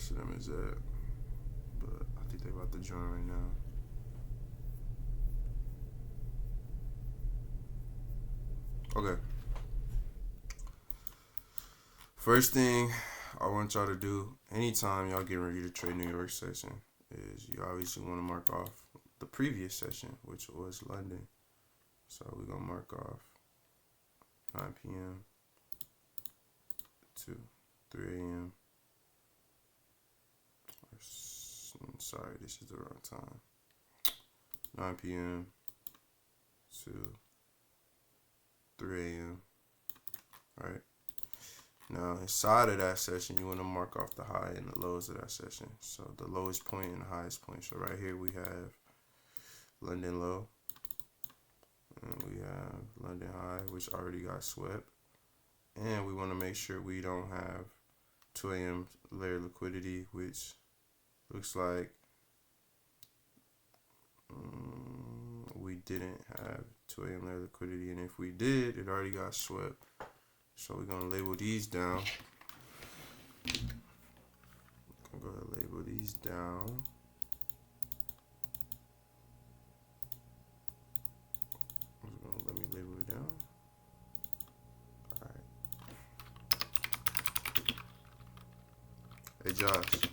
rest of them is at, but I think they about to join right now. Okay. First thing I want y'all to do anytime y'all getting ready to trade New York session is you obviously want to mark off the previous session, which was London. So we're going to mark off 9 p.m. to 3 a.m. Sorry, this is the wrong time. 9 p.m. to 3 a.m. Alright. Now, inside of that session, you want to mark off the high and the lows of that session. So the lowest point and the highest point. So right here we have London low. And we have London high, which already got swept. And we want to make sure we don't have 2 a.m. layer liquidity, which looks like we didn't have 2 a.m. layer liquidity. And if we did, it already got swept. So we're going to label these down. I'm going to go ahead and label these down. Let me label it down. Alright. Hey Josh.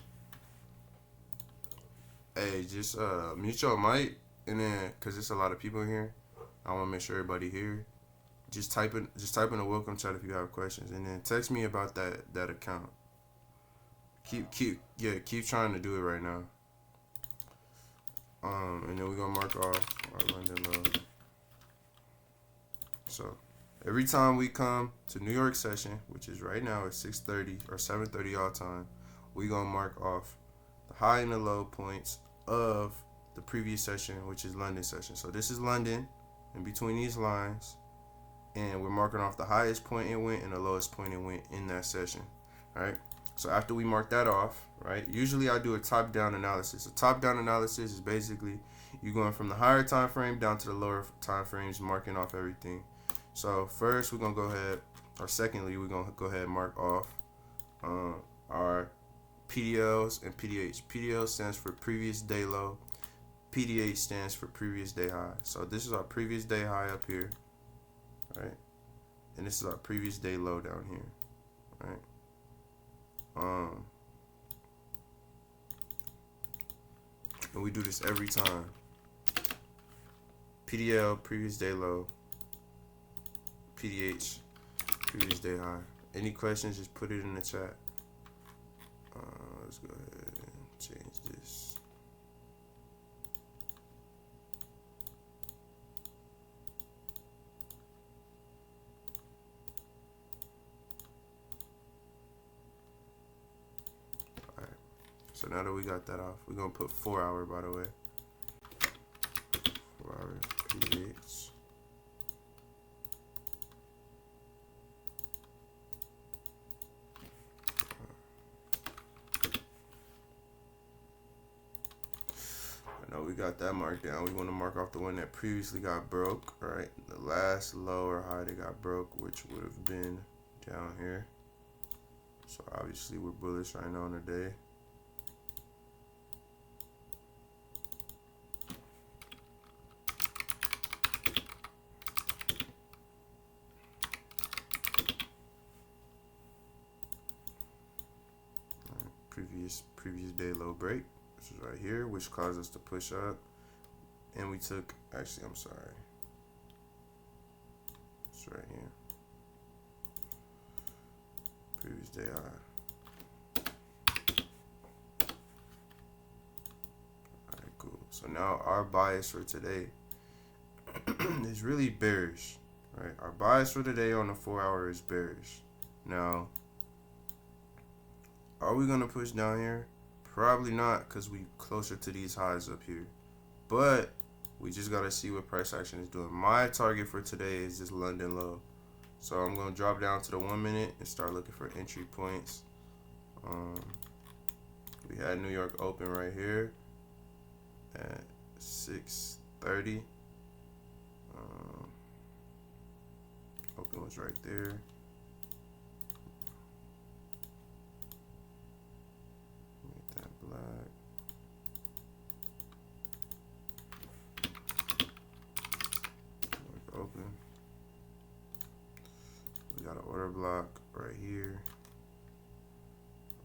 Hey, just mute your mic, and then cause there's a lot of people in here, I want to make sure everybody here. Just type in a welcome chat if you have questions, and then text me about that account. Keep trying to do it right now. And then we're gonna mark off our London low. So every time we come to New York session, which is right now at 6:30 or 7:30 all time, we're gonna mark off the high and the low points of the previous session, which is London session. So this is London in between these lines, and we're marking off the highest point it went and the lowest point it went in that session. All right. So after we mark that off, right, usually I do a top-down analysis. A top-down analysis is basically you going from the higher time frame down to the lower time frames, marking off everything. So first we're gonna go ahead, or secondly, we're gonna go ahead and mark off our PDLs and PDH. PDL stands for previous day low. PDH stands for previous day high. So this is our previous day high up here, right? And this is our previous day low down here, right? And we do this every time. PDL, previous day low. PDH, previous day high. Any questions, just put it in the chat. Let's go ahead and change this. Alright, so now that we got that off, we're going to put 4 hour, by the way. 4 hour PDH. We got that marked down. We want to mark off the one that previously got broke, right? The last low or high that got broke, which would have been down here. So obviously we're bullish right now on the day. Right, previous day low break. This is right here, which caused us to push up, and we took, actually, I'm sorry, it's right here, previous day high. Alright, cool. So now our bias for today is really bearish, right? Our bias for today on the 4 hour is bearish. Now, are we gonna push down here? Probably not, because we closer to these highs up here. But we just got to see what price action is doing. My target for today is this London low. So I'm going to drop down to the 1 minute and start looking for entry points. We had New York open right here at 6:30. Open was right there. order block right here.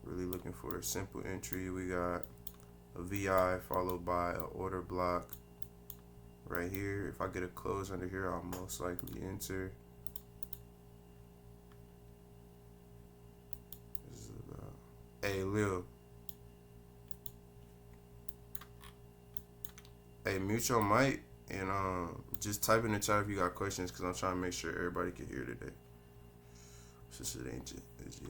Really looking for a simple entry. We got a VI followed by an order block right here. If I get a close under here, I'll most likely enter. This is about, hey Lil, hey, mute your mic and just type in the chat if you got questions, because I'm trying to make sure everybody can hear today. Since it ain't it's yeah.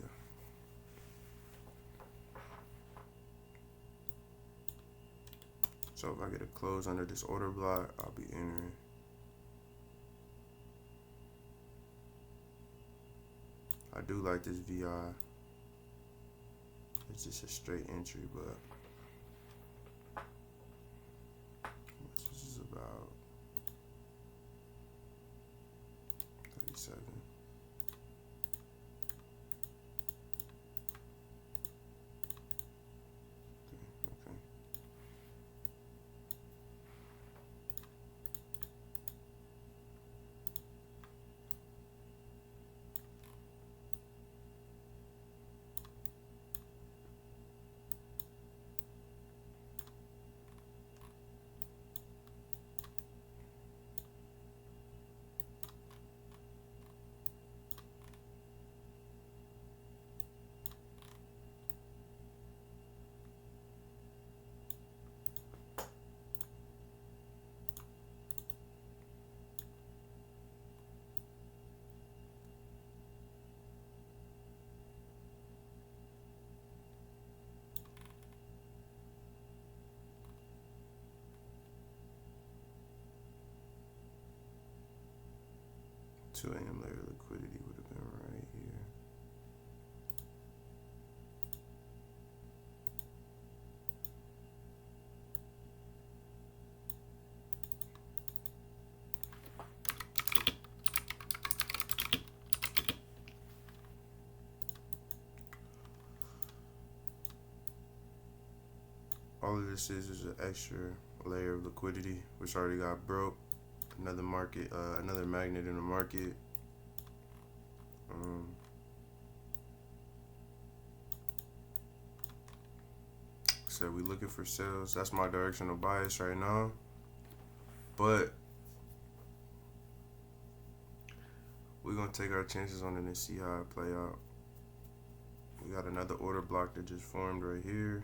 So if I get a close under this order block, I'll be entering. I do like this VI. It's just a straight entry, but this is about 37. Okay. 2 a.m. layer liquidity would have been right here. All of this is an extra layer of liquidity, which already got broke. Another market, another magnet in the market. So we looking for sales. That's my directional bias right now. But we're gonna take our chances on it and see how it play out. We got another order block that just formed right here.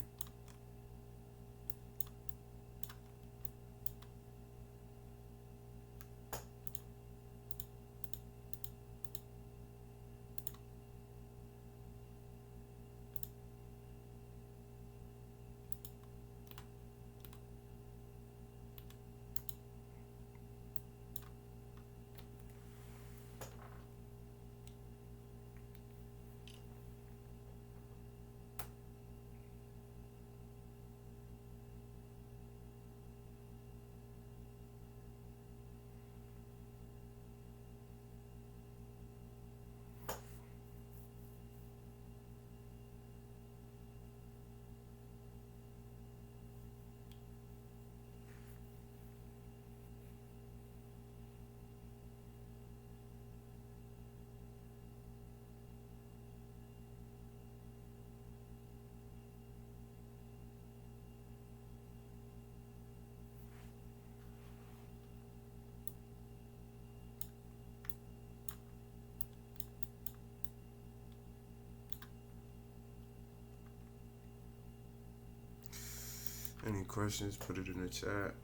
Any questions, put it in the chat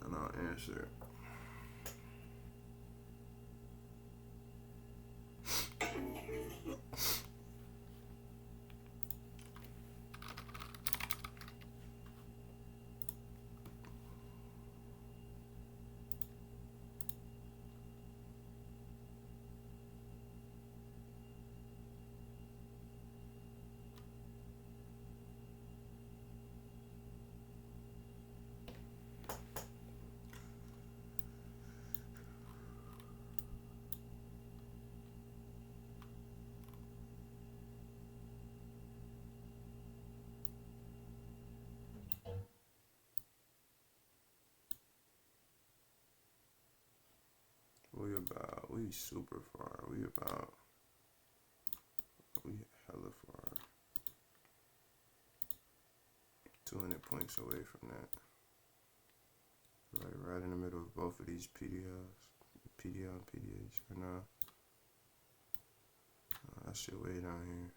and I'll answer it. We super far. We about hella far. 200 points away from that. Like right in the middle of both of these PDL and PDH. Or no. That shit way down here.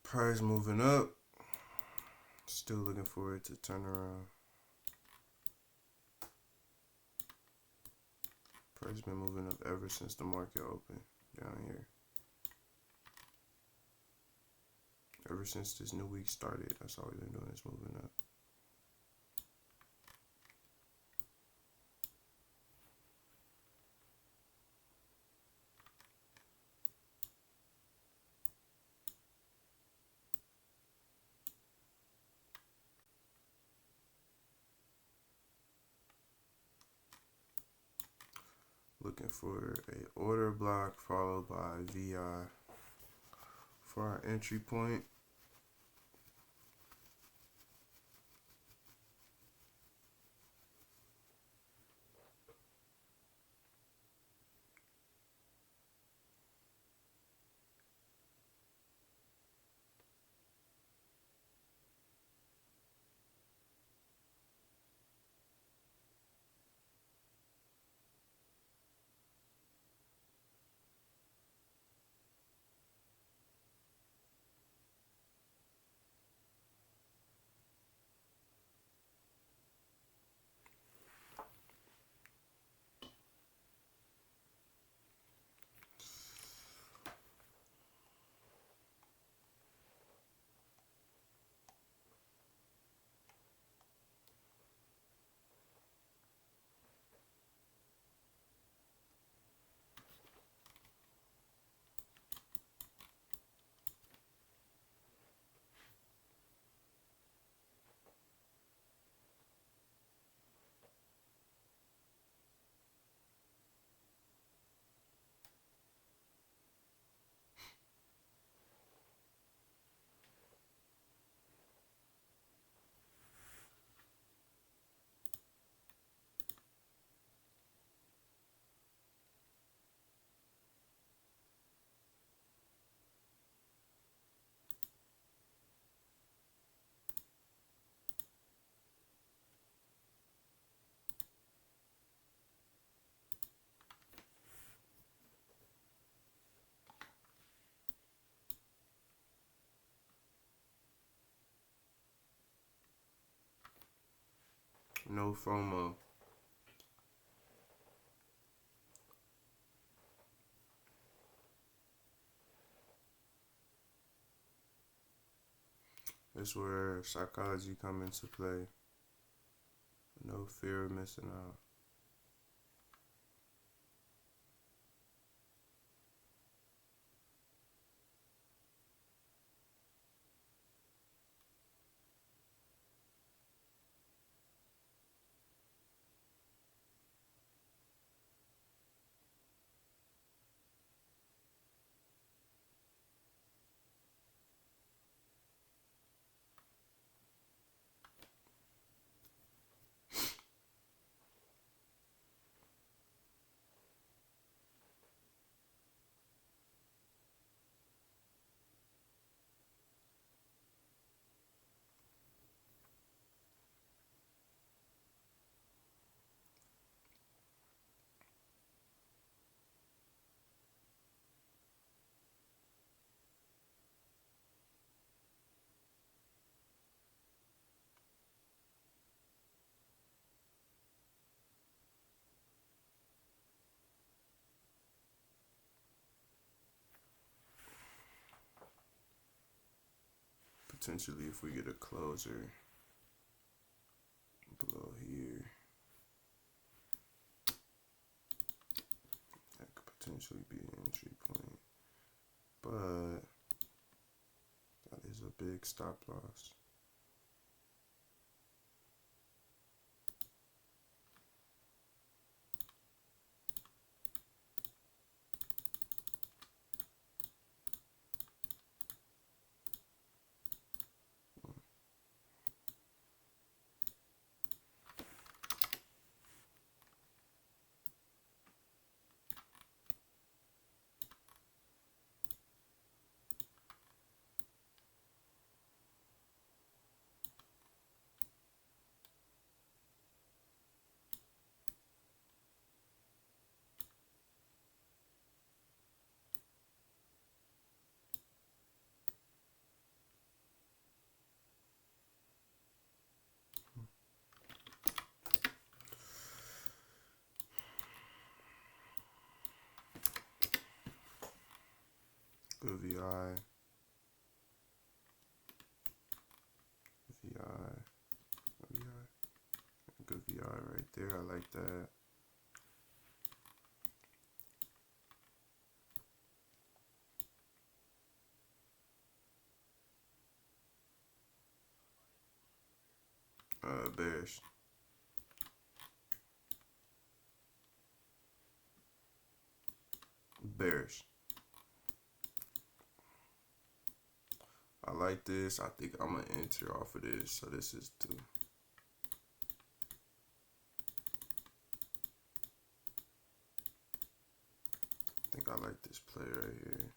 Price moving up. Still looking for it to turn around. Price been moving up ever since the market opened down here. Ever since this new week started, that's all we've been doing is moving up. Looking for a order block followed by VI for our entry point. No FOMO. That's where psychology come into play. No fear of missing out. Potentially, if we get a closer below here, that could potentially be an entry point. But that is a big stop loss. Good VI, good VI right there. I like that. Bearish. Bearish. I like this. I think I'm gonna enter off of this. So this is 2. I think I like this play right here.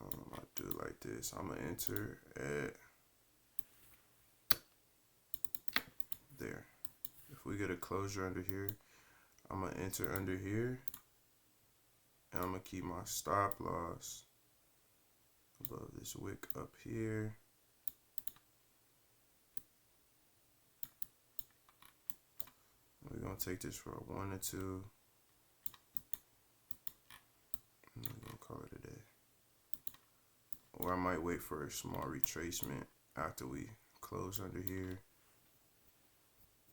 I do like this. I'm gonna enter at there. If we get a closure under here, I'm gonna enter under here. And I'm gonna keep my stop loss above this wick up here. We're gonna take this for a 1 or 2. And we're gonna call it a day. Or I might wait for a small retracement after we close under here.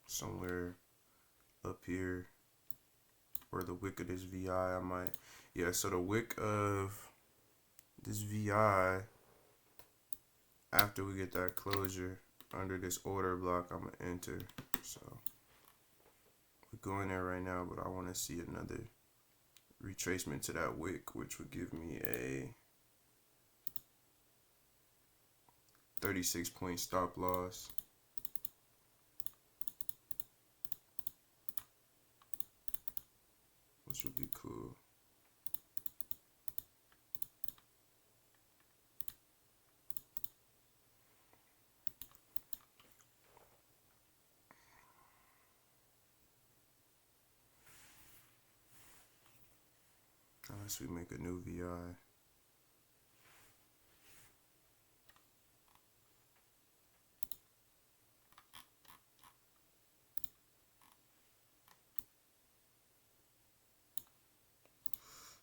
Somewhere up here where the wick of this VI, I might. Yeah, so the wick of this VI, after we get that closure under this order block, I'm gonna enter. So we're going there right now, but I want to see another retracement to that wick, which would give me a 36-point stop loss. Which would be cool. Unless we make a new VI.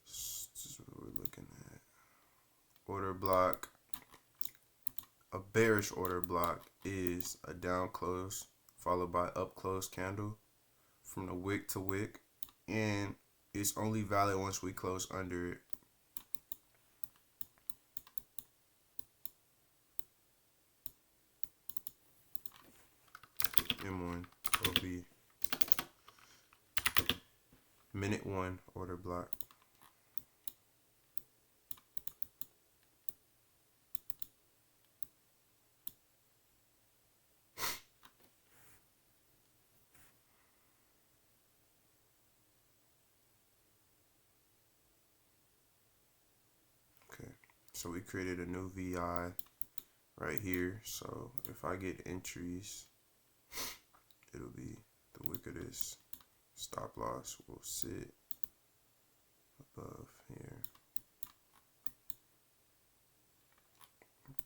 This is what we're looking at. block, a bearish order block is a down close followed by up close candle from the wick to wick, and it's only valid once we close under it. M1 will be minute 1 order block. Okay, so we created a new VI right here. So if I get entries, it'll be the wick of this. Stop loss will sit above here.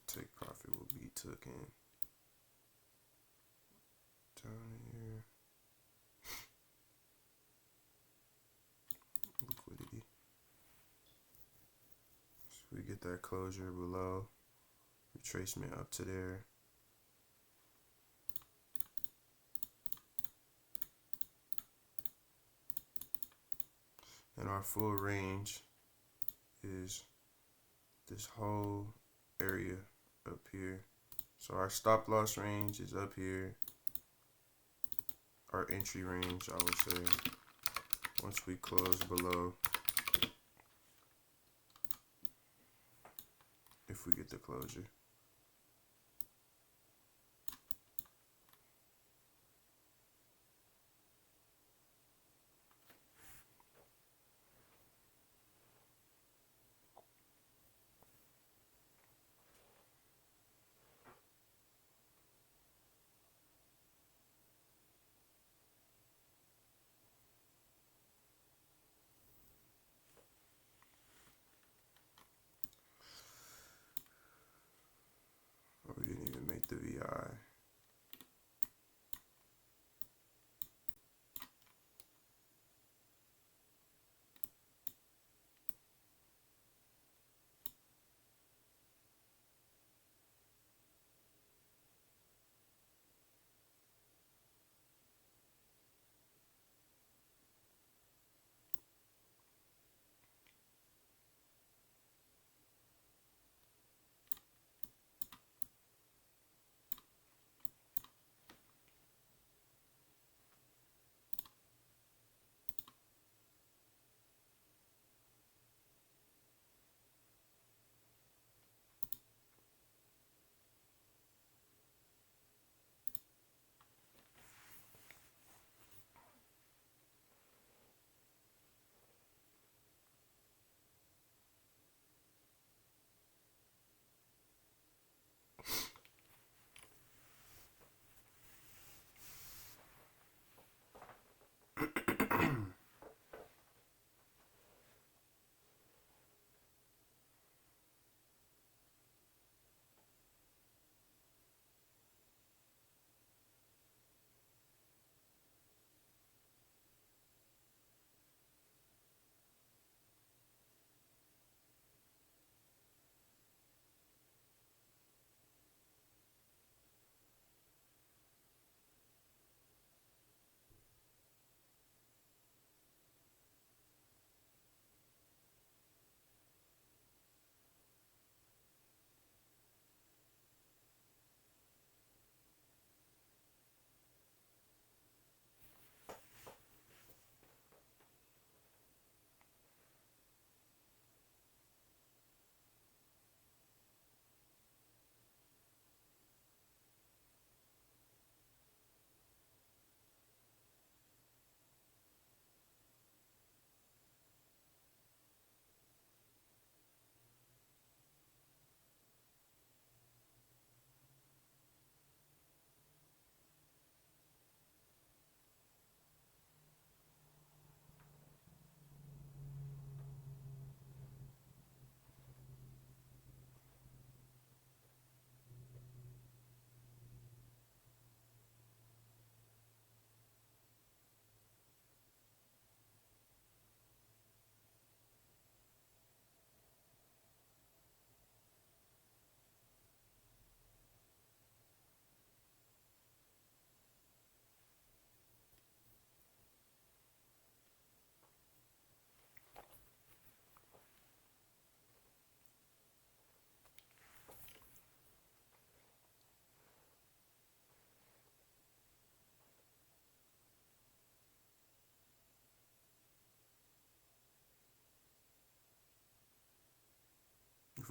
Take profit will be taken down here. Liquidity. So we get that closure below. Retracement up to there. And our full range is this whole area up here. So our stop loss range is up here. Our entry range, I would say, once we close below, if we get the closure. Oh, we didn't even make the VI.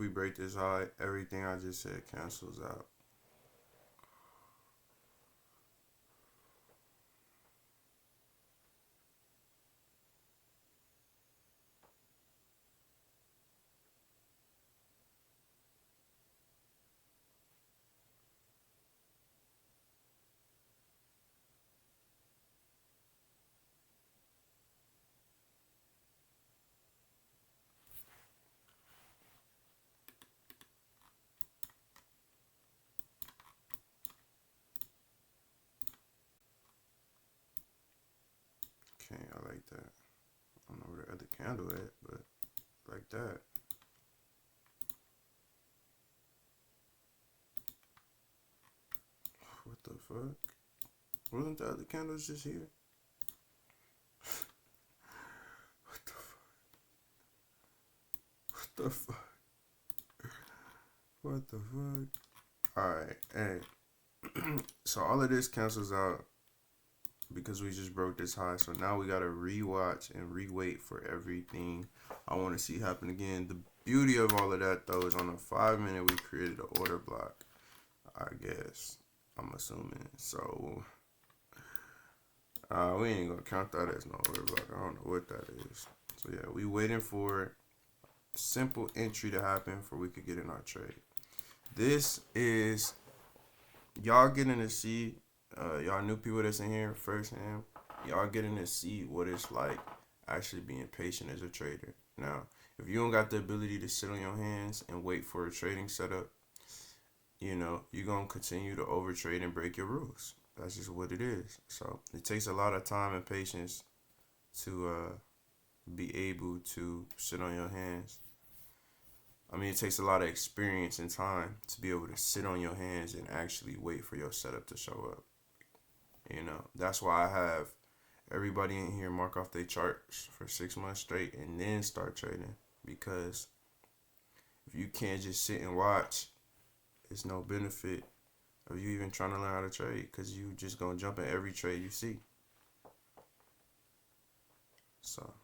we break this high, everything I just said cancels out. Okay, I like that. I don't know where the other candle at, but like that. What the fuck? Wasn't the other candles just here? What the fuck? What the fuck? What the fuck? Alright, hey. So all of this cancels out because we just broke this high. So now we gotta rewatch and rewait for everything I want to see happen again. The beauty of all of that though is on the 5 minute we created an order block. I guess I'm assuming. So we ain't gonna count that as no order block. I don't know what that is. So yeah, we waiting for simple entry to happen for we could get in our trade. This is y'all getting to see y'all new people that's in here firsthand. Y'all getting to see what it's like actually being patient as a trader. Now, if you don't got the ability to sit on your hands and wait for a trading setup, you know, you're going to continue to overtrade and break your rules. That's just what it is. So it takes a lot of time and patience to be able to sit on your hands. I mean, it takes a lot of experience and time to be able to sit on your hands and actually wait for your setup to show up. You know, that's why I have everybody in here mark off their charts for 6 months straight and then start trading. Because if you can't just sit and watch, it's no benefit of you even trying to learn how to trade, because you just gonna jump in every trade you see. So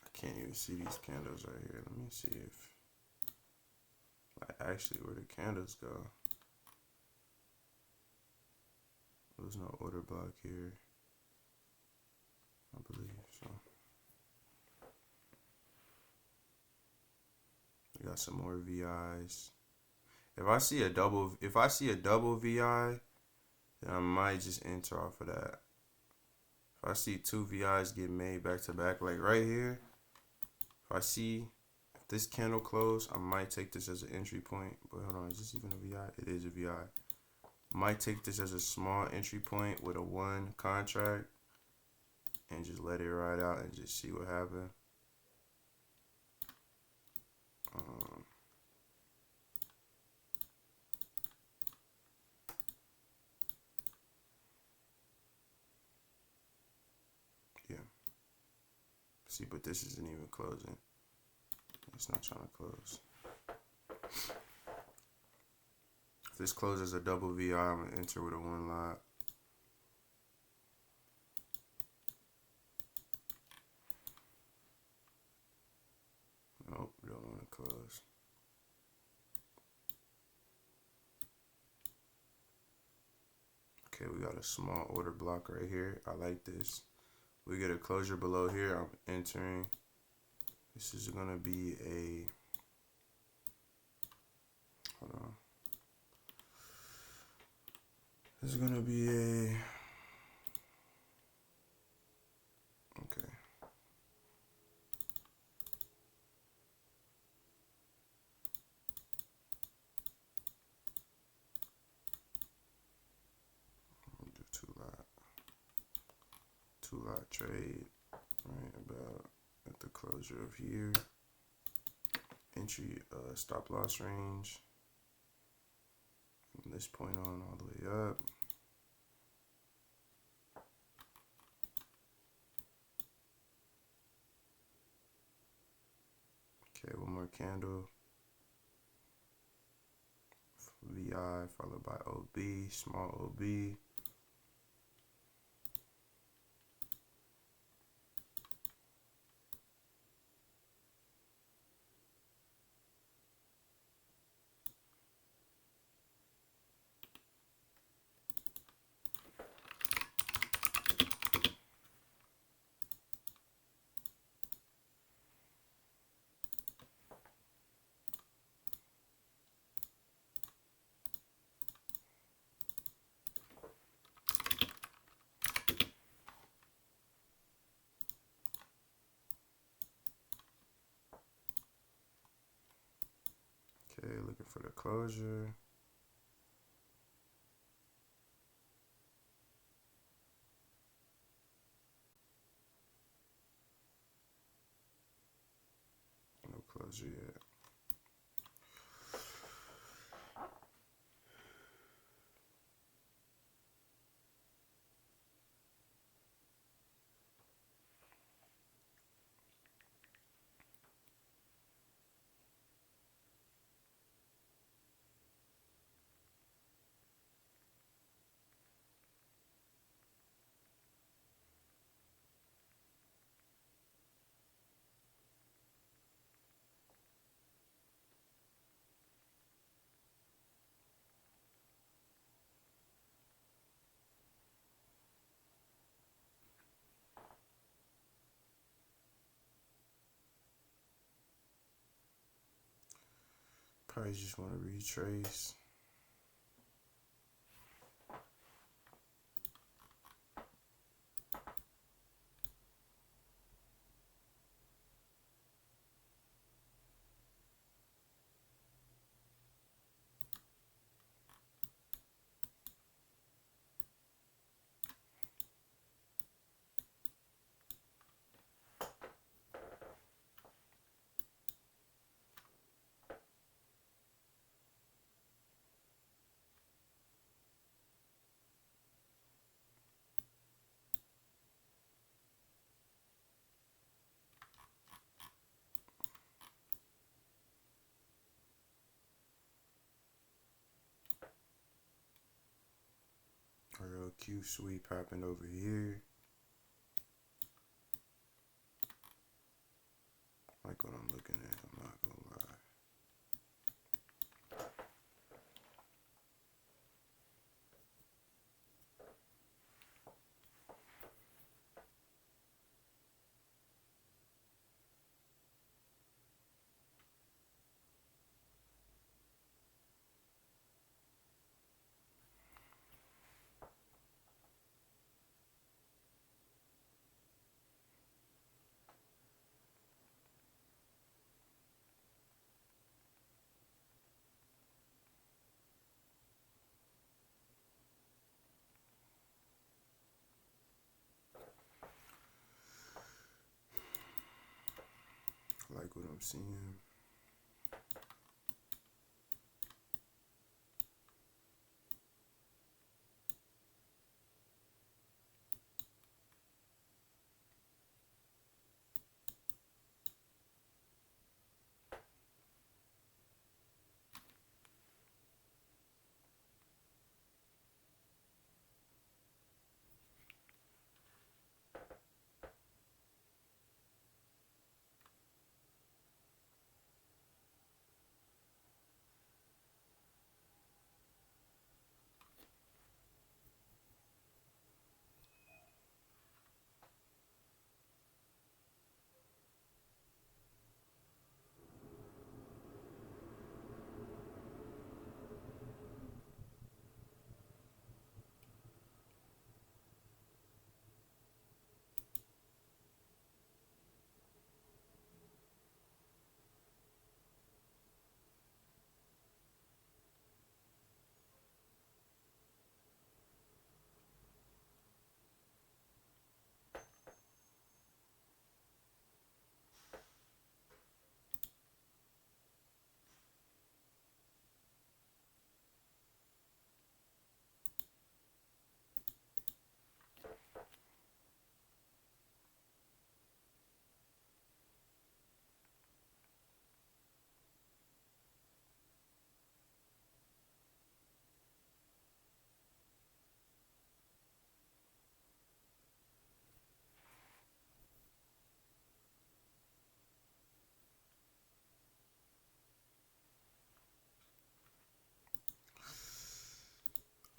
I can't even see these candles right here. Let me see if like actually where the candles go. There's no order block here, I believe. So we got some more VIs. If I see a double VI, then I might just enter off of that. If I see 2 VIs get made back to back, like right here, if I see this candle close, I might take this as an entry point. But hold on, is this even a VI? It is a VI. Might take this as a small entry point with a 1 contract and just let it ride out and just see what happens. Yeah. See, but this isn't even closing. It's not trying to close. If this closes a double VI, I'm going to enter with a 1 lot. Nope, we don't want to close. Okay, we got a small order block right here. I like this. We get a closure below here. I'm entering. This is going to be a... Hold on. This is going to be a... Okay. I'll do 2 lot trade right about at the closure of here. Entry stop loss range from this point on all the way up. Okay, one more candle. VI followed by OB, small OB. Okay, looking for the closure. No closure yet. Probably just want to retrace. A real Q sweep happened over here. Like what I'm looking at, I'm not gonna lie. Like what I'm seeing.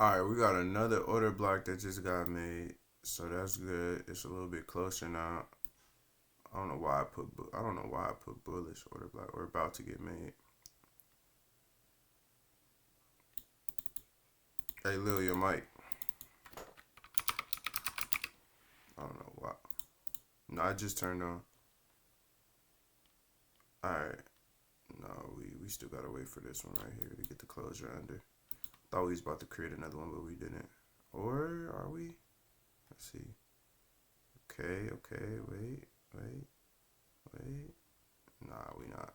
All right, we got another order block that just got made, so that's good. It's a little bit closer now. I don't know why I put bullish order block. We're about to get made. Hey, Lil, your mic. I don't know why. No, I just turned on. All right. No, we still gotta wait for this one right here to get the closure under. Thought we was about to create another one, but we didn't. Or are we? Let's see. Okay. Wait. Nah, we not.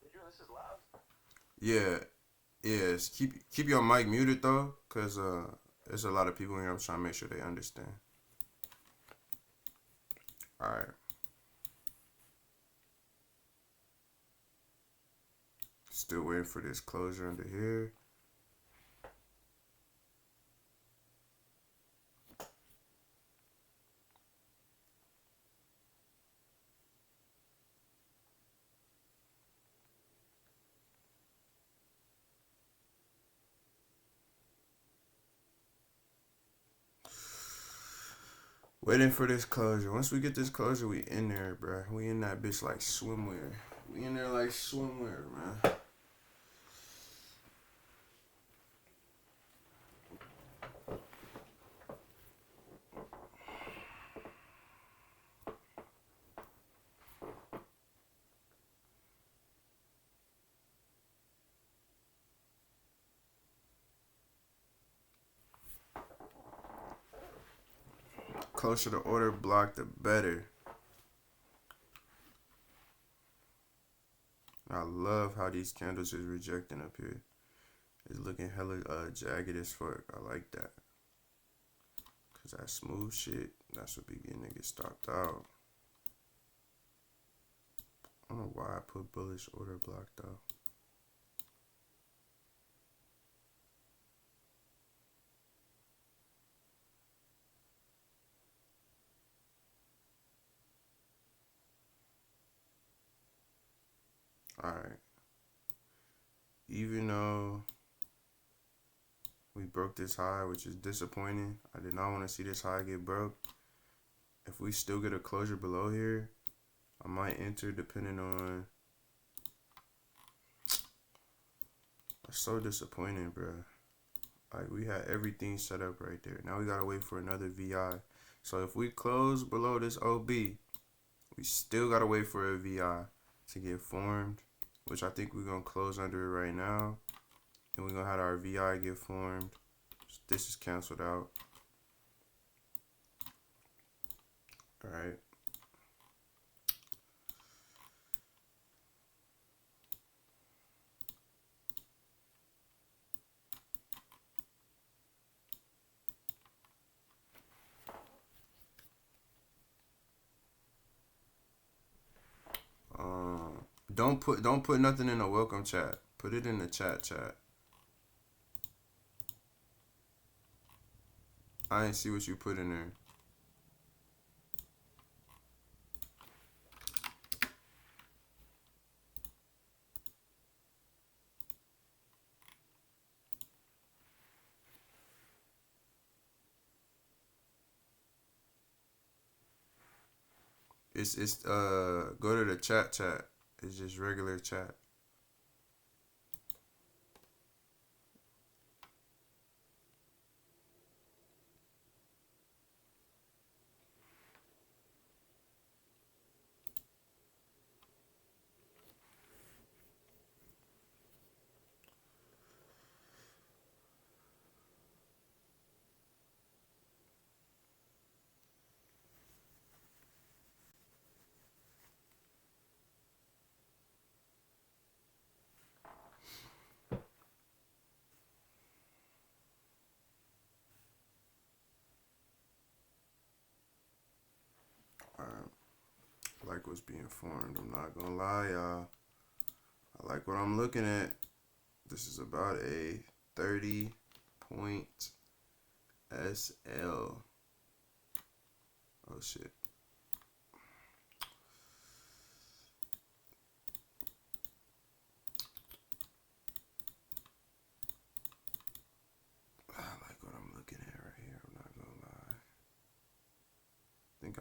This is loud. Yeah. Yes. Keep your mic muted though, cause there's a lot of people here. I'm trying to make sure they understand. All right. Still waiting for this closure under here. Waiting for this closure. Once we get this closure, we in there, bruh. We in that bitch like swimwear. We in there like swimwear, man. Closer to order block, the better. I love how these candles is rejecting up here. It's looking hella jagged as fuck. I like that. Cause that smooth shit, that's what be getting niggas stopped out. I don't know why I put bullish order block though. Alright. Even though we broke this high, which is disappointing. I did not want to see this high get broke. If we still get a closure below here, I might enter depending on. That's so disappointing, bro. Like, we had everything set up right there. Now we gotta wait for another VI. So if we close below this OB, we still gotta wait for a VI to get formed, which I think we're gonna close under it right now. And we're gonna have our VI get formed. This is canceled out. Alright. Don't put nothing in the welcome chat. Put it in the chat. I ain't see what you put in there. It's go to the chat. It's just regular chat. I like what's being formed. I'm not gonna lie, y'all. I like what I'm looking at. This is about a 30-point SL. Oh shit.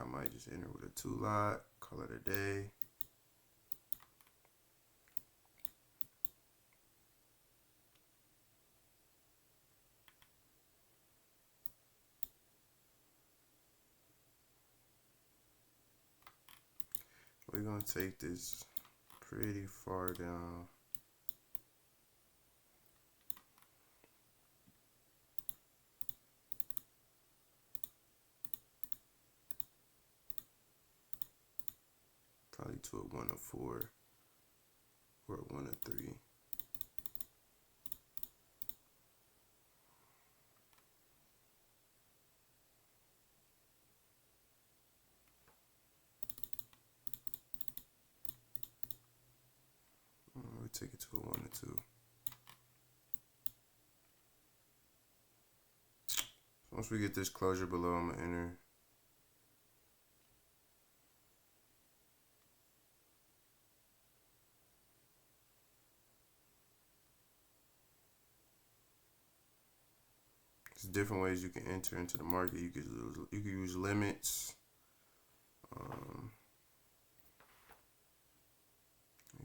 I might just enter with a 2 lot, call it a day. We're gonna take this pretty far down. Probably to a 1 to 4 or a 1 to 3. We'll take it to a 1 to 2. Once we get this closure below, I'm gonna enter. There's different ways you can enter into the market. You could use limits. You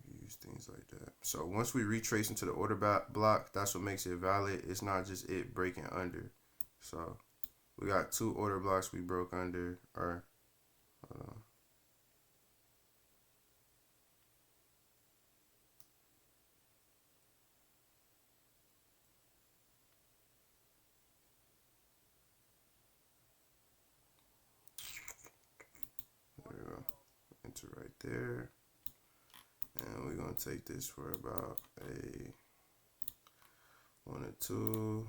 can use things like that. So once we retrace into the order block, that's what makes it valid. It's not just it breaking under. So we got 2 order blocks we broke under. Or hold on. There we go. Enter right there. And we're going to take this for about a 1 or 2.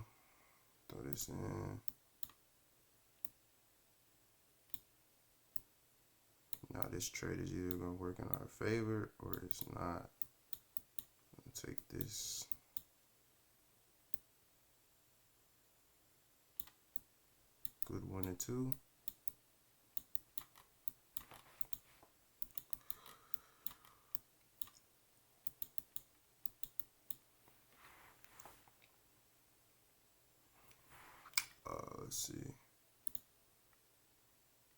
Throw this in. Now this trade is either going to work in our favor or it's not. Take this. Good 1 and 2. Let's see.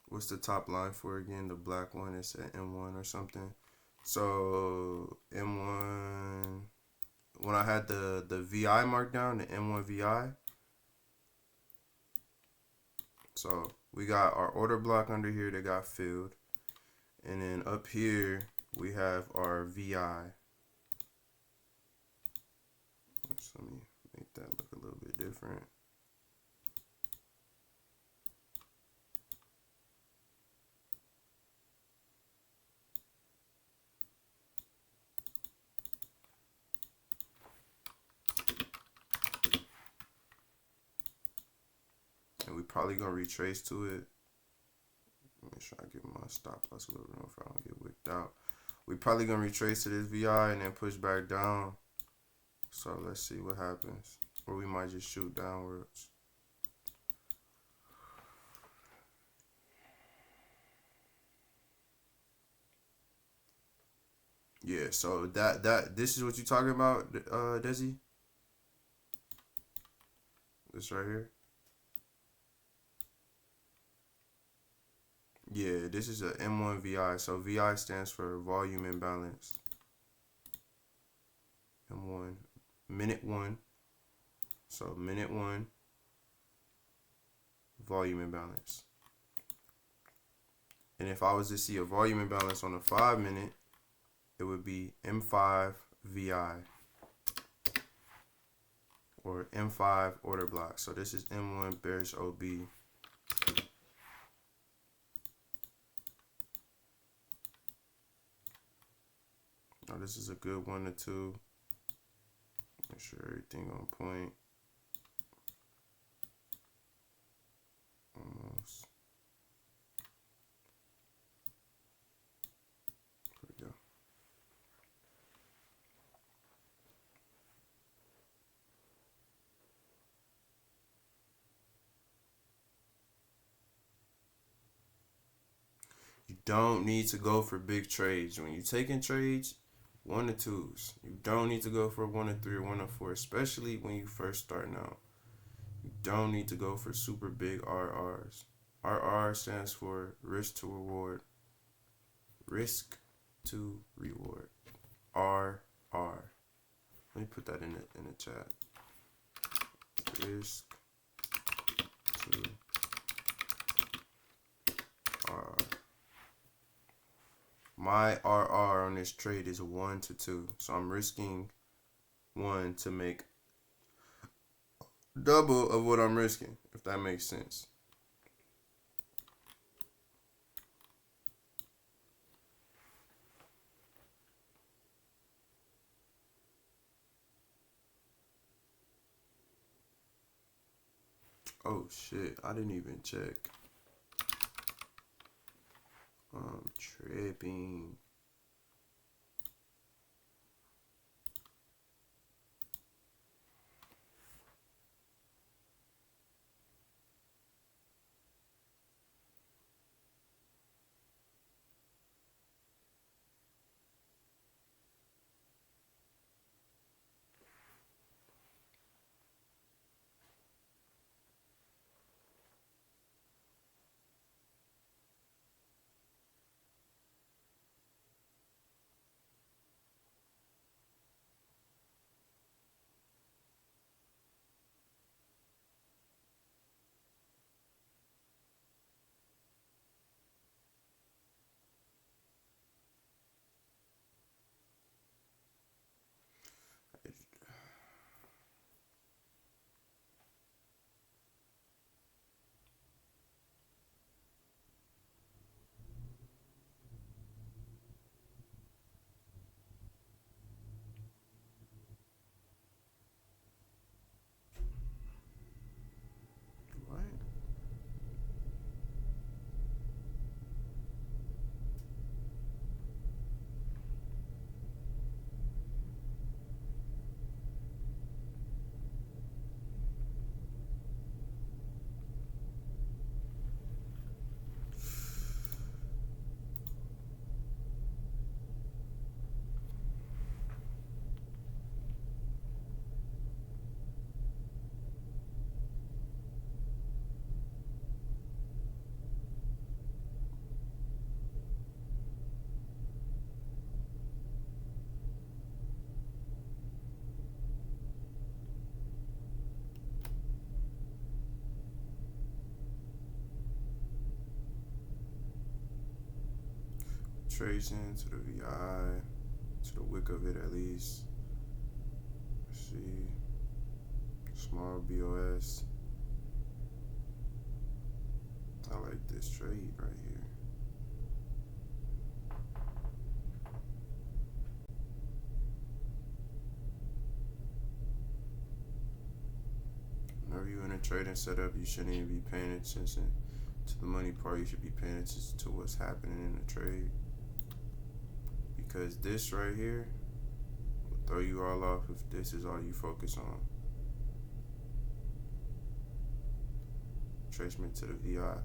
What's the top line for again? The black one is at M1 or something. So M1, when I had the VI marked down, the M1 VI. So we got our order block under here that got filled. And then up here, we have our VI. So let me make that look a little bit different. And we probably gonna retrace to it. Make sure I give my stop loss a little room if I don't get wicked out. We probably gonna retrace to this VI and then push back down. So let's see what happens. Or we might just shoot downwards. Yeah, so this is what you talking about, Desi? This right here. Yeah, this is a M1 VI. So VI stands for volume imbalance. M1, minute 1. So minute 1, volume imbalance. And if I was to see a volume imbalance on a 5 minute, it would be M5 VI or M5 order block. So this is M1 bearish OB. Now this is a good 1 to 2. Make sure everything on point. Almost. There we go. You don't need to go for big trades. When you're taking trades, 1 to 2s. You don't need to go for 1 to 3 or 1 to 4, especially when you first starting out. You don't need to go for super big RRs. RR stands for risk to reward. Risk to reward. RR. Let me put that in the chat. Risk to RR. My RR on this trade is 1 to 2. So I'm risking 1 to make double of what I'm risking, if that makes sense. Oh shit, I didn't even check. I'm tripping. What? Tracing to the VI, to the wick of it at least. Let's see. Small BOS. I like this trade right here. Whenever you're in a trading setup, you shouldn't even be paying attention to the money part. You should be paying attention to what's happening in the trade. Because this right here will throw you all off if this is all you focus on. Tracement to the VI.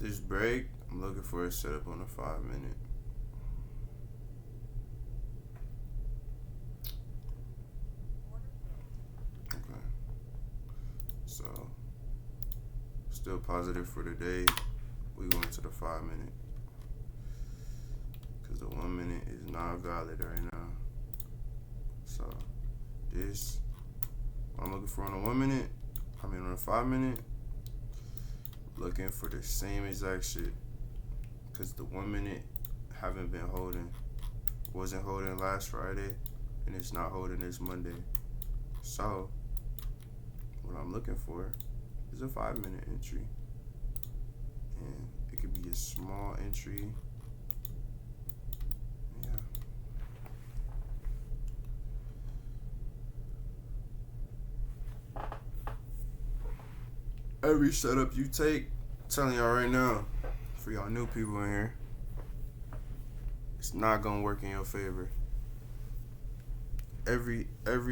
this break, I'm looking for a setup on a 5 minute. Okay. So still positive for the day. We going to the 5 minute because the 1 minute is not valid right now. So this I'm looking for on a 1 minute. On a 5 minute. Looking for the same exact shit because the 1 minute haven't been holding. Wasn't holding last Friday, and it's not holding this Monday. So what I'm looking for is a 5 minute entry, and it could be a small entry. Yeah. Every setup you take, I'm telling y'all right now, for y'all new people in here, it's not gonna work in your favor. Every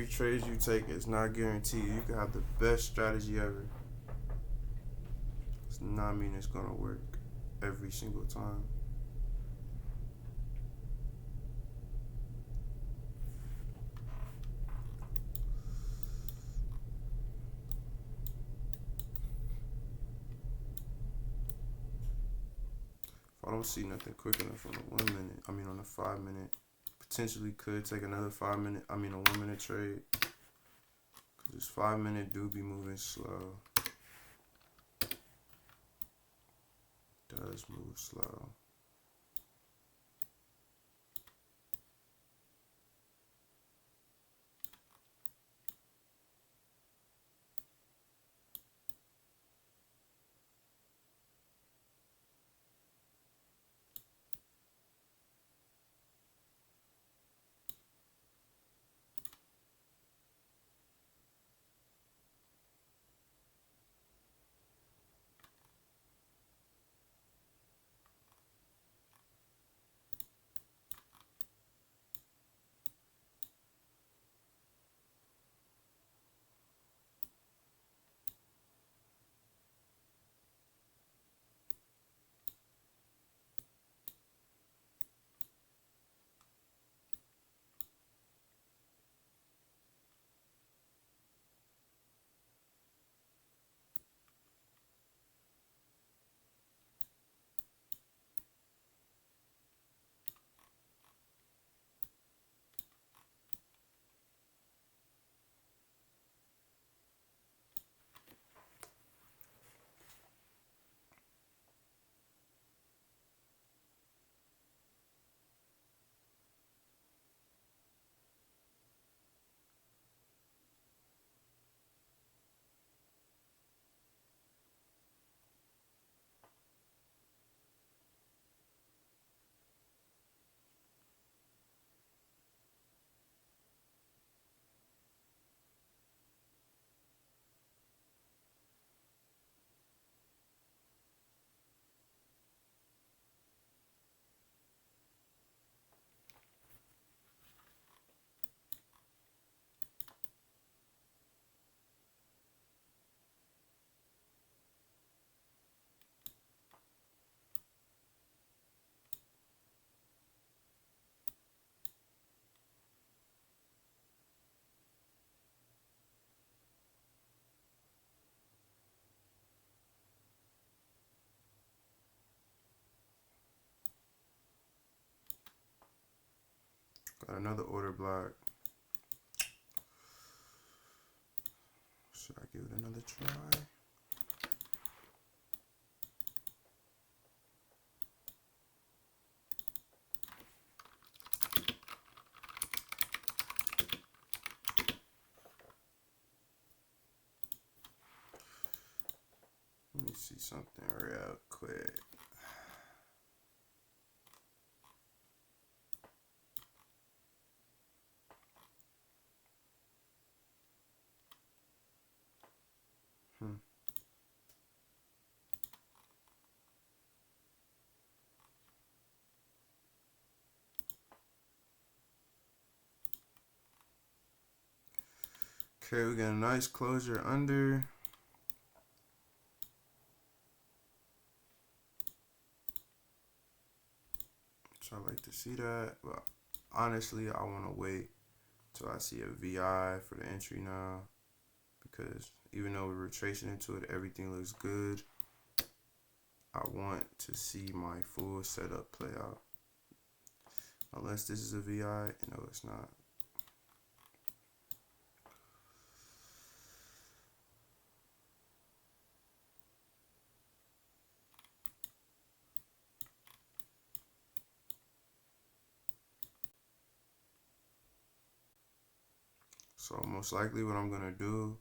trade you take is not guaranteed. You can have the best strategy ever. It's not mean it's gonna work every single time. If I don't see nothing quick enough on the 1 minute, on the 5 minute, potentially could take another 5 minute, a 1 minute trade. Cause this 5 minute do be moving slow. Does move slow. Got another order block. Should I give it another try? Let me see something real quick. Okay, we got a nice closure under. So I like to see that, but honestly, I want to wait till I see a VI for the entry now, because even though we're tracing into it, everything looks good. I want to see my full setup play out. Unless this is a VI, no, it's not. So most likely what I'm gonna do,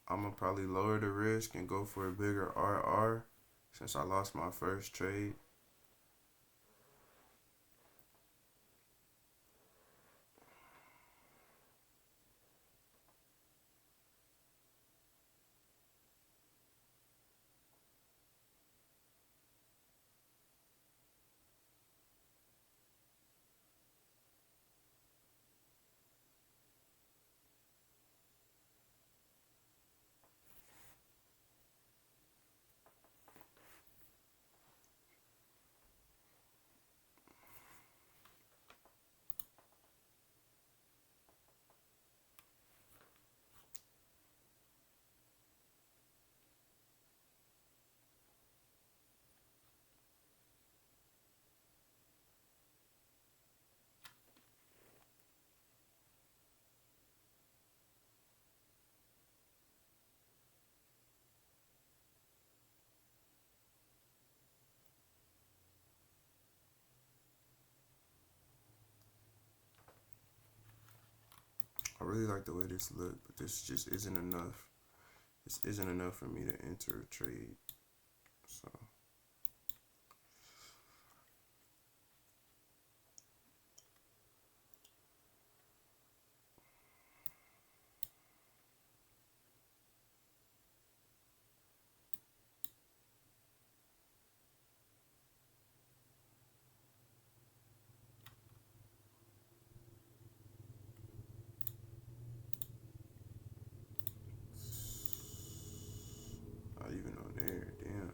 I'm gonna probably lower the risk and go for a bigger RR since I lost my first trade. I really like the way this look, but this just isn't enough. This isn't enough for me to enter a trade. So not even on there, damn.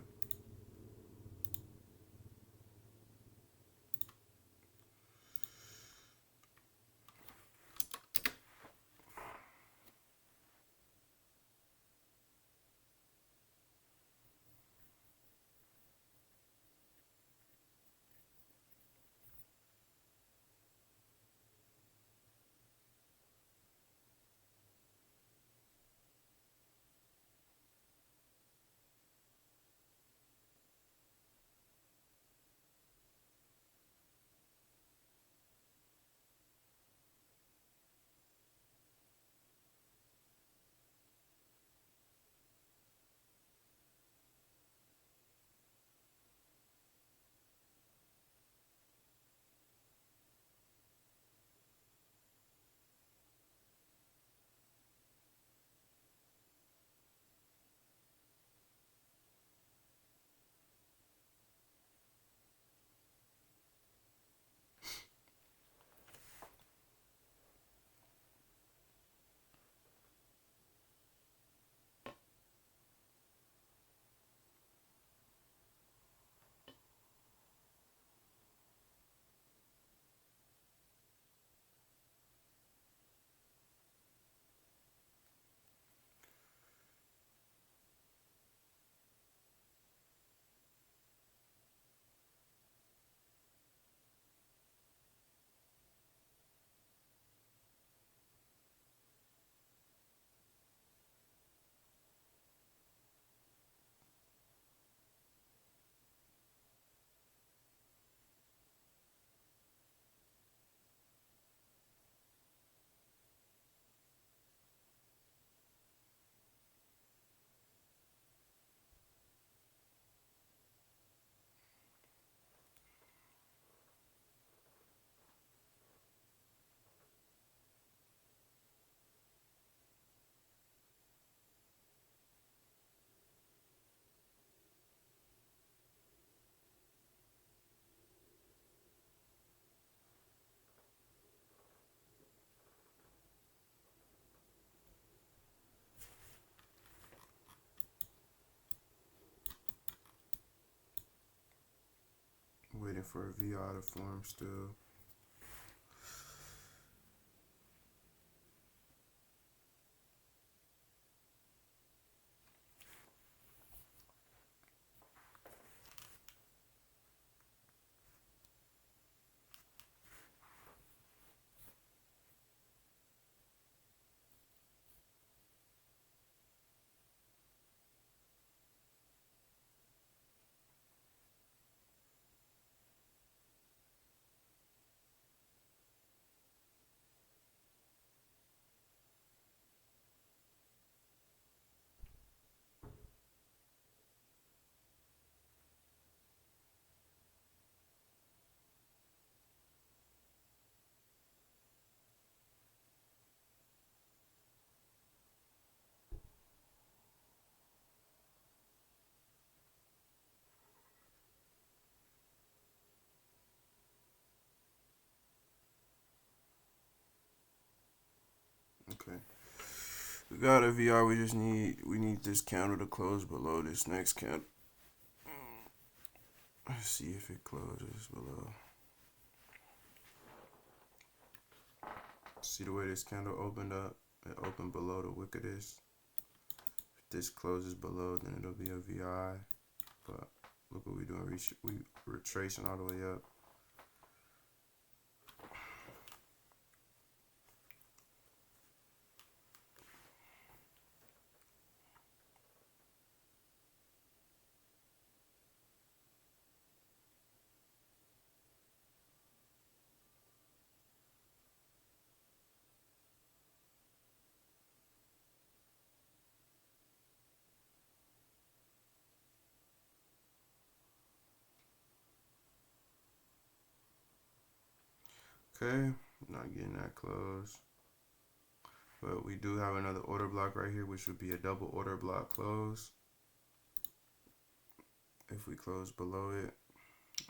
waiting for a VI to form still. Okay. We got a VR. We need this candle to close below this next candle. Let's see if it closes below. See the way this candle opened up? It opened below the wick of this. If this closes below, then it'll be a VI. But look what we're doing. We retracing all the way up. Okay, not getting that close. But we do have another order block right here, which would be a double order block close. If we close below it,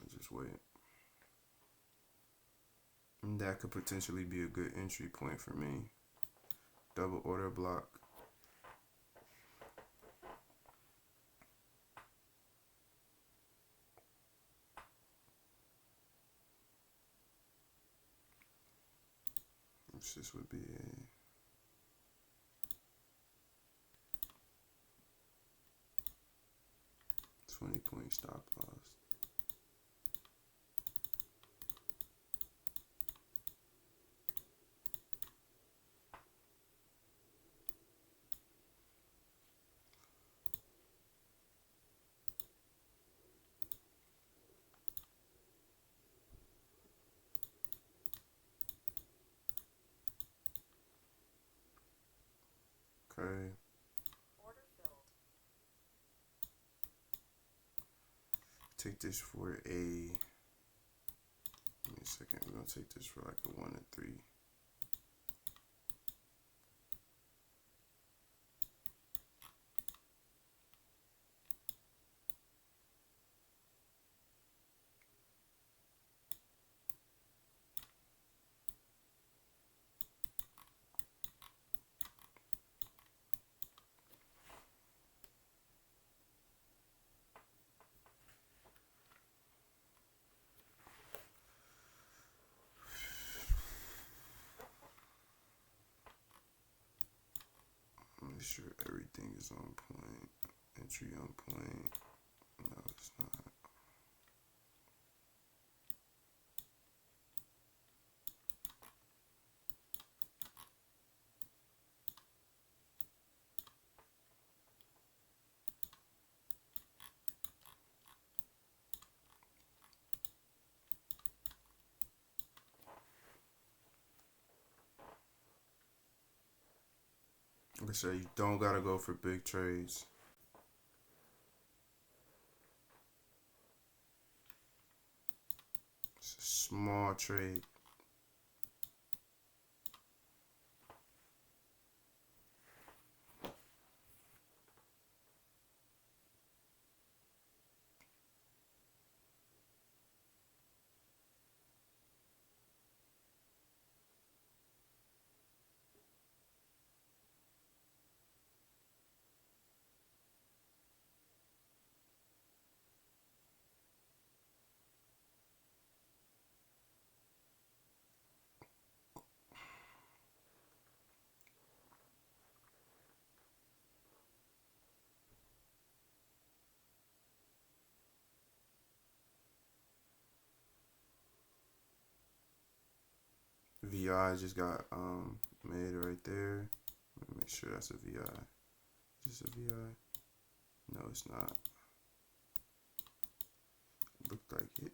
let's just wait. And that could potentially be a good entry point for me. Double order block. This would be a 20-point stop loss. Okay. Order filled. Take this for a. Give me a second. We're gonna take this for like a 1 and 3. Make sure everything is on point. Entry on point. No, it's not. Like I said, you don't gotta go for big trades. It's a small trade. VI just got made right there. Let me make sure that's a VI. Is this a VI? No, it's not. Looked like it.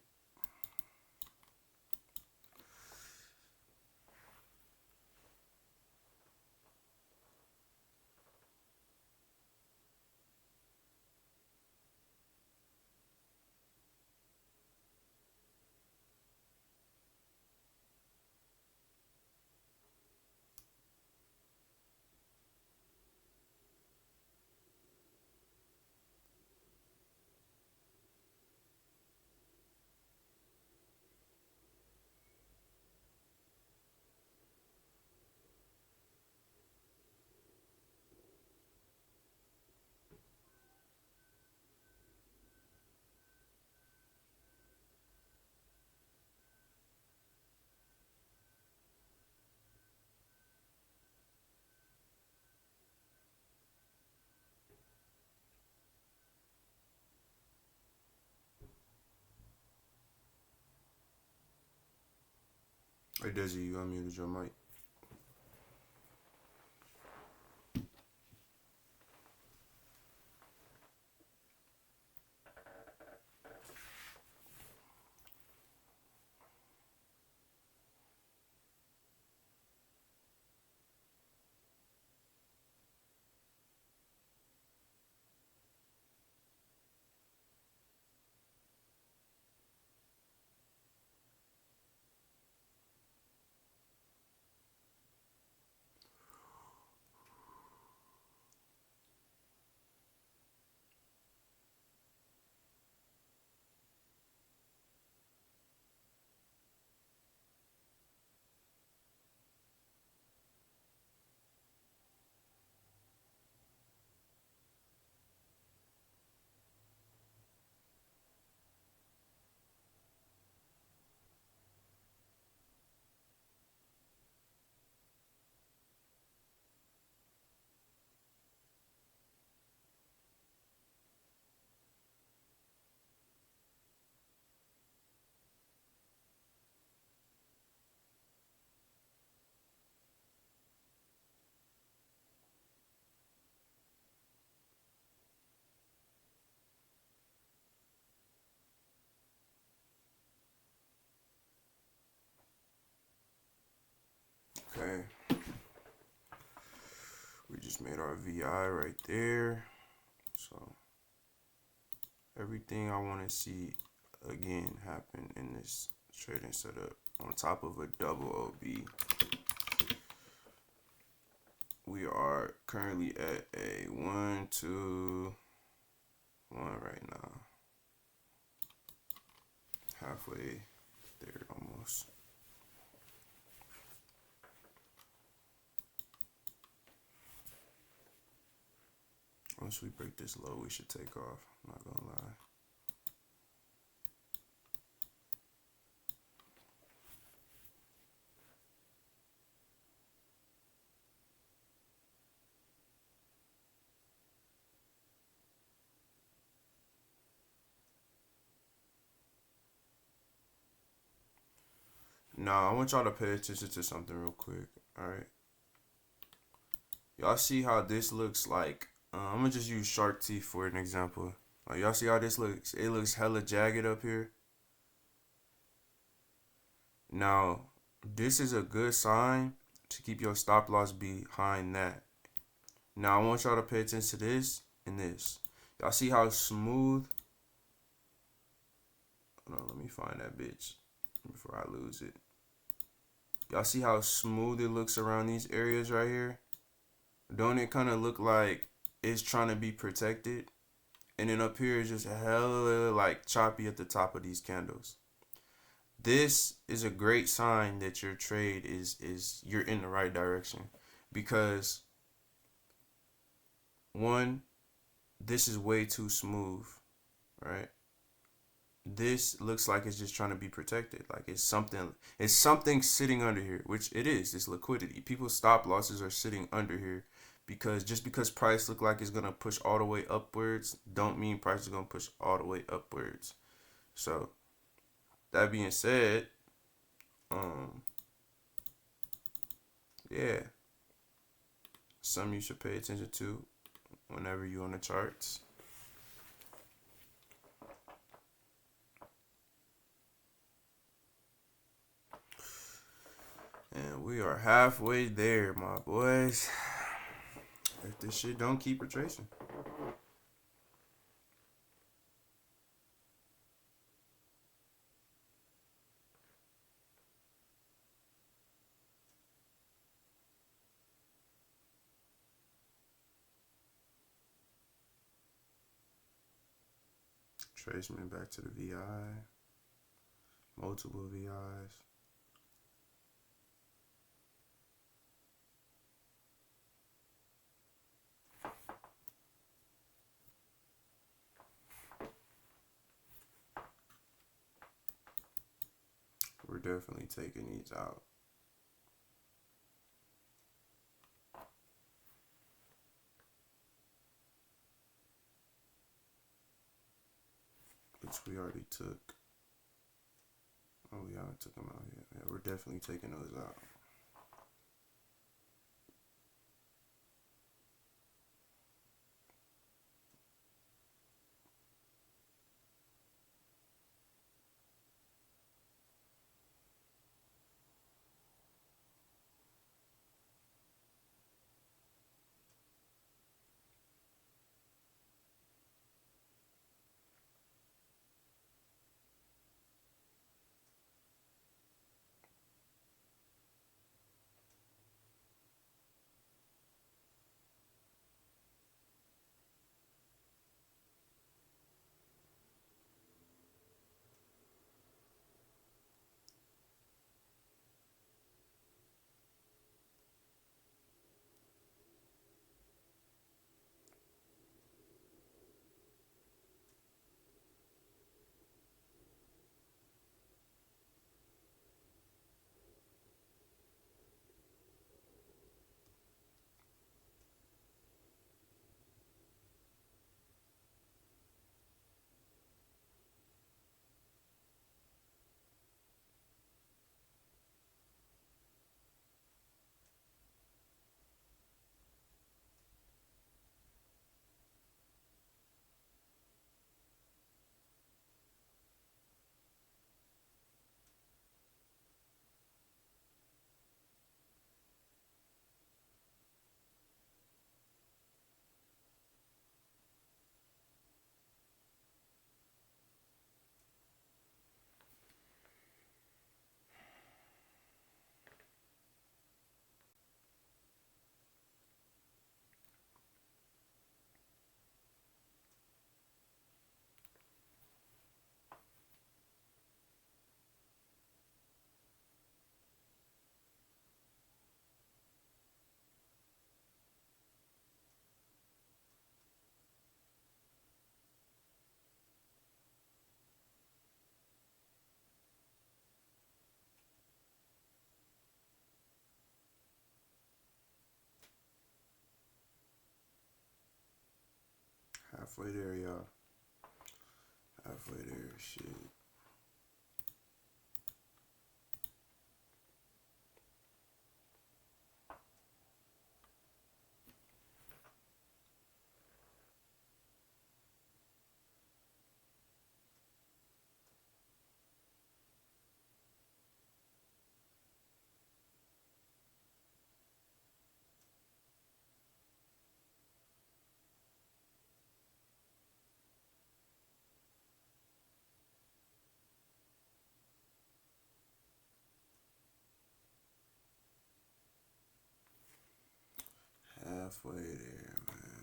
Hey Desi, you unmuted your mic. Okay. We just made our VI right there. So everything I want to see again happen in this trading setup on top of a double OB. We are currently at a 1, 2, 1 right now. Halfway there almost. Once we break this low, we should take off. I'm not gonna lie. Now, I want y'all to pay attention to something real quick. Alright. Y'all see how this looks like? I'm gonna just use shark teeth for an example. Like, y'all see how this looks? It looks hella jagged up here. Now, this is a good sign to keep your stop loss behind that. Now, I want y'all to pay attention to this and this. Y'all see how smooth? Hold on, let me find that bitch before I lose it. Y'all see how smooth it looks around these areas right here? Don't it kind of look like it's trying to be protected? And then up here is just hella like choppy at the top of these candles. This is a great sign that your trade is you're in the right direction, because one, this is way too smooth, right? This looks like it's just trying to be protected. Like it's something sitting under here, which it is. It's liquidity. People's stop losses are sitting under here because just because price look like it's gonna push all the way upwards, don't mean price is gonna push all the way upwards. So that being said, Yeah, something you should pay attention to whenever you're on the charts. And we are halfway there, my boys. If this shit don't keep retracing. Tracement back to the VI. Multiple VIs. We're definitely taking these out. Which we already took. Oh, we haven't took them out yet. Yeah, we're definitely taking those out. Halfway there, y'all. Halfway there, shit. Halfway there, man.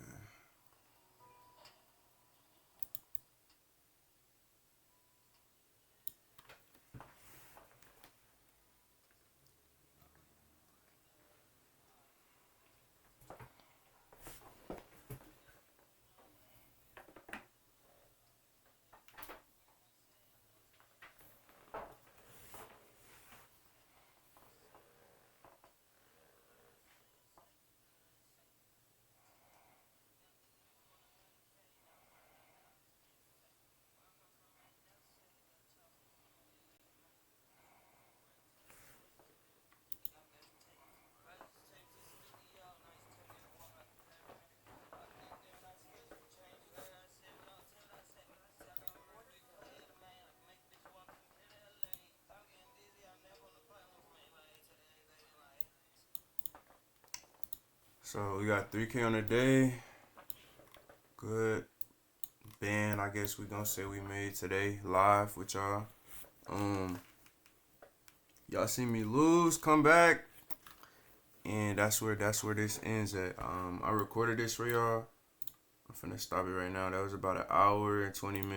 So we got 3K on the day. Good band, I guess we gonna say we made today live with y'all. Y'all see me lose, come back, and that's where this ends at. I recorded this for y'all. I'm finna stop it right now. That was about an hour and 20 minutes.